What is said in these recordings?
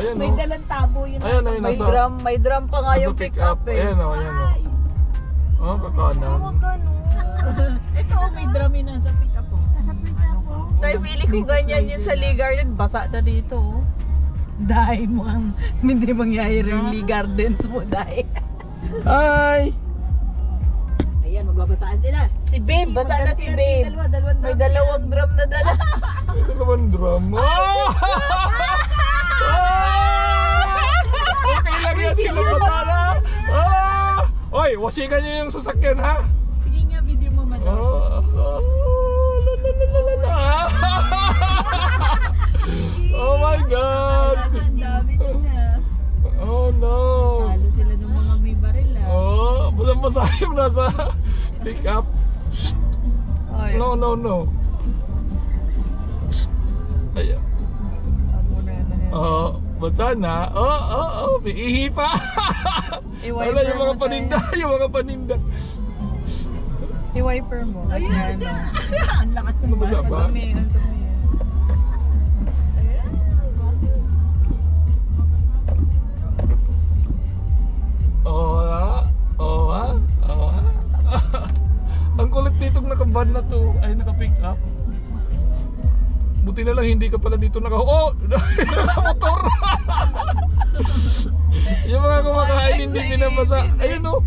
Ayan, may dalang tabo yun. Ayan, ayun, may drum pa nga yung pick up eh. Ayan o, ayan o. Oh, kakanan. Ito, may drum yun nasa pick up. Tay, pili ko ganyan yun sa Lee Garden. Basa na dito. Dahil mukhang hindi mangyayari yung Lee Gardens mo, dahil. Hi! Ayan, magbabasaan sila. Si Babe, basa na si Babe. May dalawang drum na dala. May dalawang drum. Oh! Okay lang yan sila pasala. Oy, wasikan niyo yung sasakyan ha. Sige nga, video mo man. Oh my God! Ang dami na. Oh no! Halo sila ng mga may baril ah. Oh, basa-basa yung nasa pick up. No, no, no. Ayan. Oh, basa na. Oh, may ihi pa. Wala yung mga paninda, yung mga paninda. I-wiper mo. Kasi ano. Ang lakas ng Basa ba? Ang kulit ditong naka-van na to, ay naka-pick up. Buti na lang hindi ka pala dito naka-motor. Yung mga kumakain hindi binabasa. Ayun o.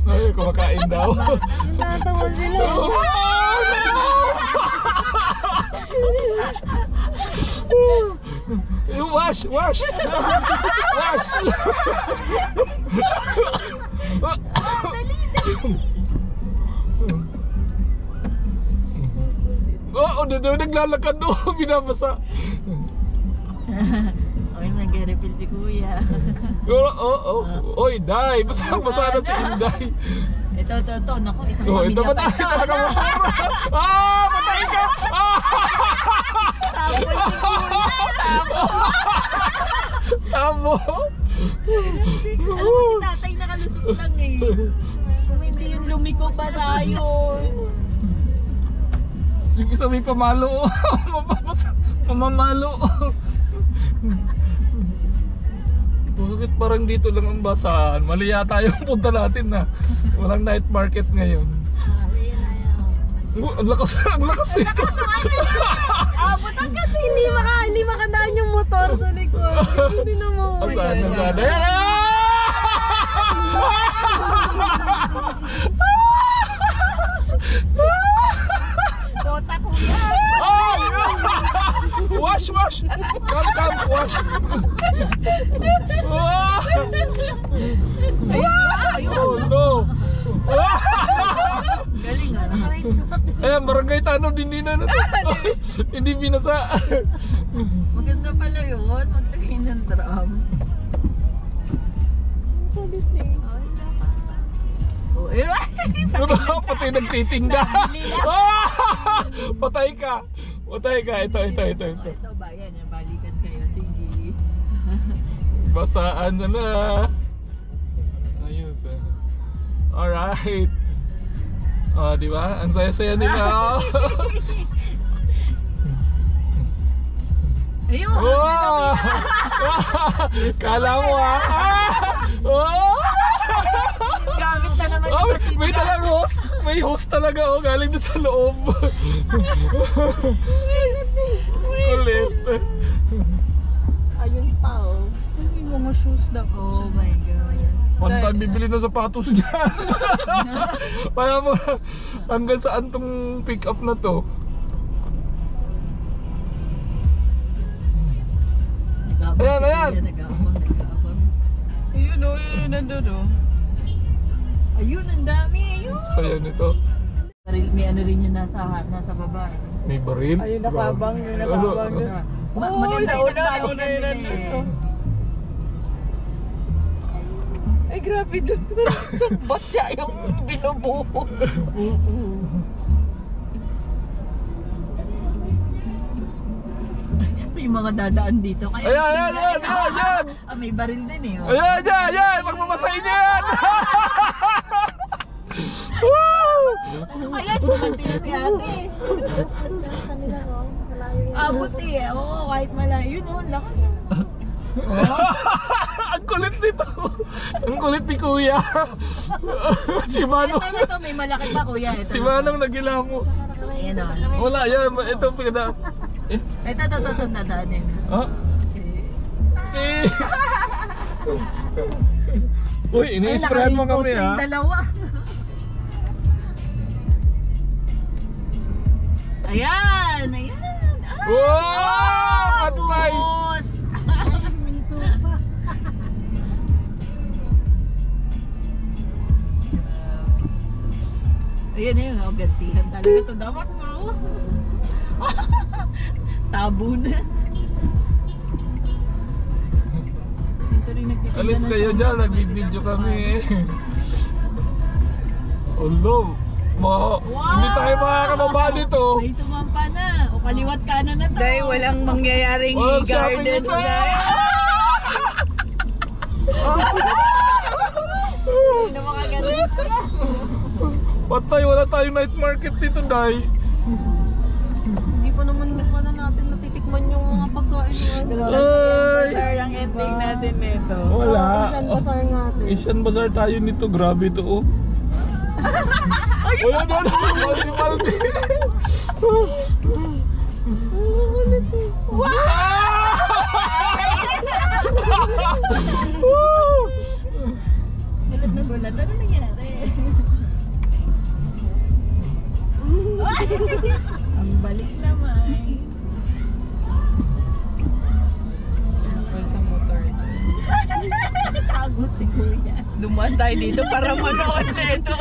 Ay, kumakain daw. Natawa sila. Wash! Wash! Oo, naglalakad doon, binabasa. Oy, mag-refill si kuya. Oy, Day, basa na si Inday. Ito. Naku, isang Oh, pamilya ito patay talaga motor. Patay ka! Tamo! Alam mo si tatay nakalusot lang eh. Kung hindi yung lumiko pa tayo. Yung isa may pamalo. Mamamalo. Bakit parang dito lang ang basahan? Mali yata yung punta natin na. Walang night market ngayon. Ang lakas nito. Butang ka, hindi makadaan yung motor sa likod. Hindi na mo. Asan? Tota kuya. Wash! Come, wash! Oh no! Galing nga, Ayan, barangay Tano din na to. Hindi binasa. maganda pala yun. Magtagay ng drum. Kulit eh. Patay nagtitinda. Patay ka. Ito. Ito ba yan? Yung balikan kayo. Sige. Basaan na. Ayun. Alright. Di ba? Ang saya-saya nila. Ayun! Kala mo Gamit na naman may talang host. May host talaga galing doon sa loob. Kulit. Ayun pa yung mga shoes na. Oh my God. One time bibili ng sapatos dyan. Para mo hanggang saan tong pick up na to. Ayan. Nag-aabang. Ayun yun nandun Ayun, ang dami. Ayun. Saya nito. May ano rin yun nasa baba. May baril. Ayun nakabang yun. Maganda yung nagbalikan din eh. Ay grabe doon. Sa batya yung binubuhos. Yung mga dadaan dito. Ayan. May baril din eh. Ayan. Magmamasahin niya yan. Ayan, bumanti na si ate. Abot eh. Oo, kahit malayo. Yun, oh, lakas. Ang kulit nito. Ang kulit ni Kuya. Si Manong. Ito, may malaki pa kuya. Ito, Si Manong nagilamos. Ayan o. Wala yan. Ito pinag... Ito, dadaanin. Ha? Eh. Uy, ini-sprayan mo kami ha. Dalawa. Ayan, ayan. Wow! Patay! Boss! Ayan na yun, gantihan talaga ito dapat. Tabo na. Ito rin nagtitinda Alis na kayo siya. dyan, nagbibideo kami eh. Olo, hindi tayo makakababa dito. May sumampa na. O kaliwat kanan na to. Dahil walang mangyayaring Walang shopping garden. dito. Hindi na makagalit. Patay, wala tayong night market dito, Day. Hindi pa naman natin natitikman yung mga pagkain. Ay! Bazaar ang ending natin nito. Wala. Asian Bazaar nga ito. Asian Bazaar tayo nito, grabe to oh. Wala na, Maldi. Gulat na gulat. Ano nangyari? Ang balik naman. Careful sa motor. Tagot si Kuya. Dumaan tayo dito para manood na ito.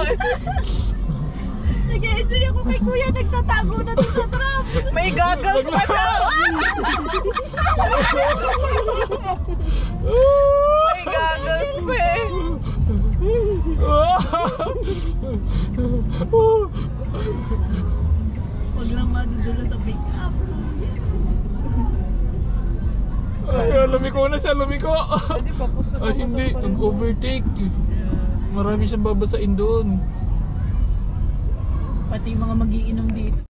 Nag-enjoy ako kay Kuya. Nagtatago na doon sa trap. May goggles pa siya. May goggles pa eh. Huwag lang madudula sa pick-up. Ay, lumiko na siya, lumiko. Hindi pa po sa Ay, hindi, nag-overtake. Marami siyang babasain doon. Pati yung mga magiinom dito.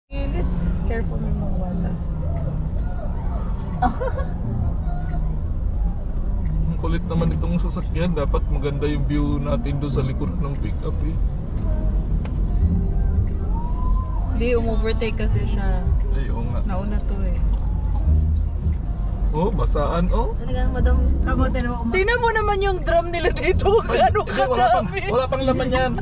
Careful may mga wala. Ang kulit naman itong sasakyan. Dapat maganda yung view natin doon sa likod ng pick-up eh. Hindi, overtake kasi siya. Ay, oo nga. Nauna to eh. Oh, basaan oh. Talagang madam. Kamote naman kumakas. Tingnan mo naman yung drum nila dito. Ay, Ano hindi, kadami. wala pang laman yan.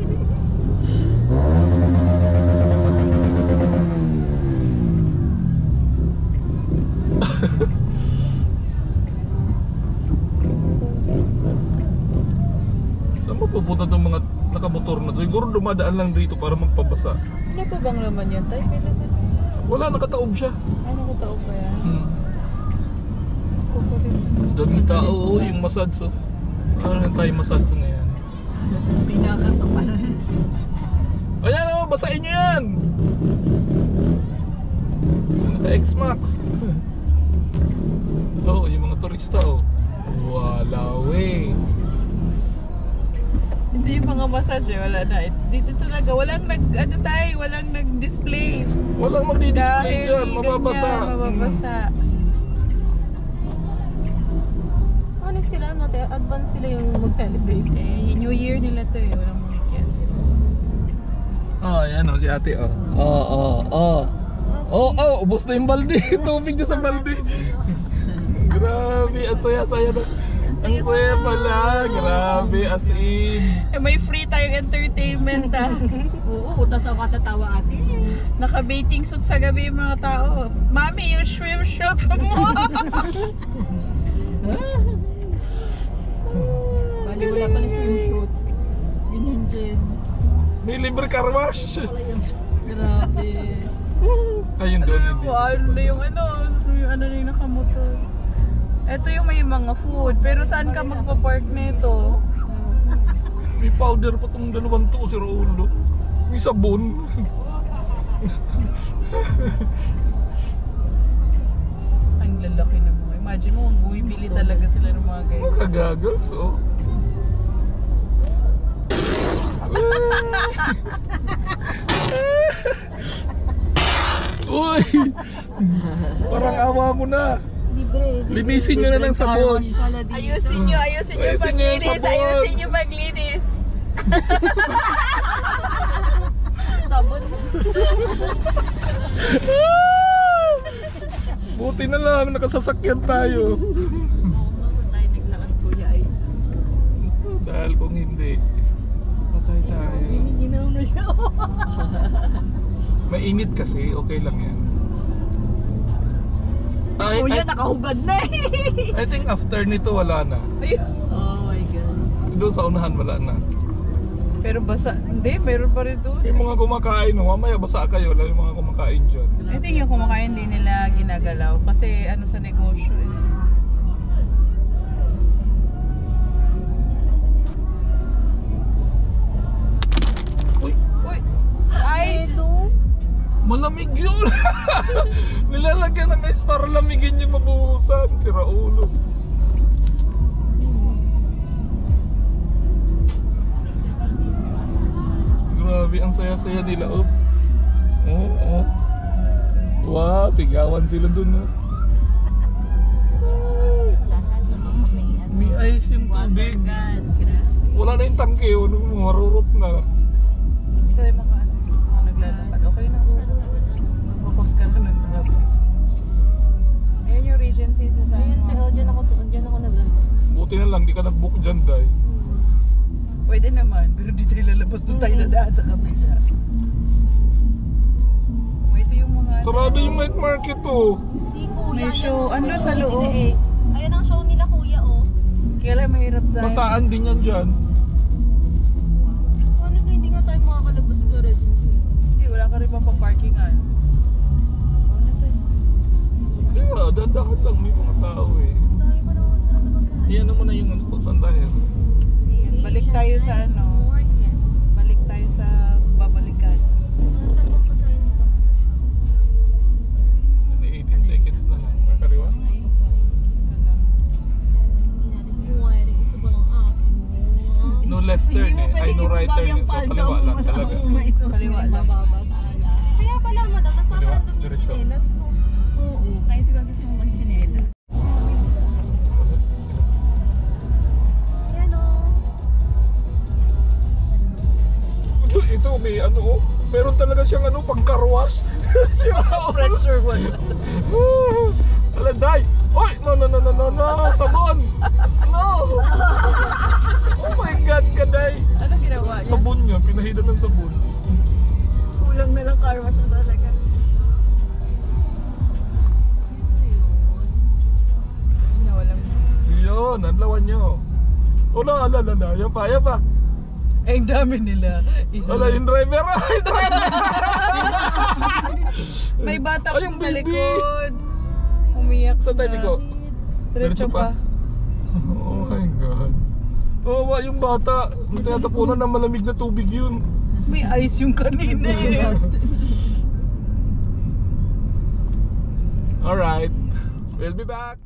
Saan mo pupunta itong mga nakamotor na to? Siguro dumadaan lang dito para magpabasa. Ano pa bang laman yan? Tayo may laman. Wala, nakataob siya. Ano ko tao pa yan? Kukurin. Daming tao, oh, yung massage oh. Ano yung Thai massage na yan? Pinakatapan. Ayan oh, basahin nyo yan! Naka-X-Max. Oh, yung mga turista oh. Wala wey. Hindi yung mga massage eh, wala na. Dito talaga, walang walang nag-display. Walang magdi-display dyan, ganyan, mababasa. mababasa. Ano sila, no? Advance sila yung mag-celebrate. Eh, New Year nila to eh, walang weekend. Oh, ayan oh, si ate oh. Ubos na yung balde. Tubig na sa balde. Grabe, ang saya-saya na. Ang saya pala, grabe, as in. Eh, may free tayong entertainment ah. Oo, utas ako katatawa ate. Naka-bathing suit sa gabi yung mga tao. Mami, yung swimsuit mo! Bali wala pala swimsuit. Yun yung gin. May libre car wash. Grabe. Ayun doon, hindi. Ano yung ano yung nakamotor. Ito yung may mga food, pero saan ka magpa-park nito? May powder pa tong dalawang to, si Raulo. May sabon. Ang lalaki na mga. Imagine mo, bumibili talaga sila ng mga ganyan. Mga goggles, oh. Uy! Parang awa mo na. Libre. Linisin nyo na ng sabon. Ayusin nyo yung Ayusin nyo yung paglinis. sabon. Ayusin nyo paglinis. Sabon. Buti na lang, nakasasakyan tayo. Tayo naglakad kuya ay. Dahil kung hindi, patay tayo. Ginaw na siya. Mainit kasi, okay lang yan. Kuya, nakahubad na eh. I think after nito wala na. Oh my God. Doon sa unahan wala na. Pero basa, hindi, meron pa rin doon. Yung mga kumakain, no? Mamaya basa kayo, lalo yung mga kumakain dyan. I think yung kumakain din nila ginagalaw kasi ano sa negosyo eh. Uy, Uy! Ice! Hello? malamig yun! Nilalagyan ng ice para lamigin yung mabuhusan. Si Raulo. Grabe, ang saya-saya nila. Oh, oh. Wow, sigawan sila dun. Oh. May ice yung tubig. Wala na yung tangke, oh. Marurot na. Kaya mga ano, naglalakad. Okay na. Focus ka na ng mga. Ayan yung Regency sa Ayun, San dyan ako naglaro. Buti na lang, di ka nag-book dyan, Day. Pwede naman, pero di tayo lalabas doon tayo na daan sa kapila. Ito yung mga... Sarado yung night market, oh. Hindi kuya. May yan show. ang- Andun may sa show loob. sila eh. Ayan ang show nila kuya oh. Kaya lang mahirap tayo. Masaan din yan dyan. Ano ba hindi nga tayo makakalabas sa Regency? Hindi, wala ka rin pa pa-parkingan. Ano tayo? Hindi nga, dandahan lang, may mga tao eh. Tayo pa naman sa labas. Iyan naman na yung ano po, saan tayo? Balik tayo sa ano, balik tayo sa babalikan. Saan pa pa tayo nito? 18 seconds na lang. Kakariwa? Ito lang. Isa pa lang ako. No left turn eh. Ay, no right turn eh. So, kaliwa lang talaga. Kaliwa lang. Kaya pala madam, nagpaparamdam yung Diretso. chinelas mo. Oo, kahit di ba gusto mo mag-chinela. Ayan oh. Ito, may ano oh. Meron talaga siyang ano, pangkarwas. Siya Pressure was. Aladay! Oy! No! Sabon! No! Oh my God, Kaday! Ano ginawa niya? Sabon niya, pinahidan ng sabon. Kulang na lang car wash na talaga. Nawalan mo. Yun, ang lawan niyo. Ala. Yan pa. Eh, ang dami nila. Isa Ala, lang. yung driver. Ay, driver! May bata Ay, pa yung sa baby. likod. Umiyak Sa tayo na. ko. Diretso pa. Oh my God. Kawawa yung bata. Tinatapunan ng malamig na tubig yun. May ice yung kanina eh. Alright. We'll be back.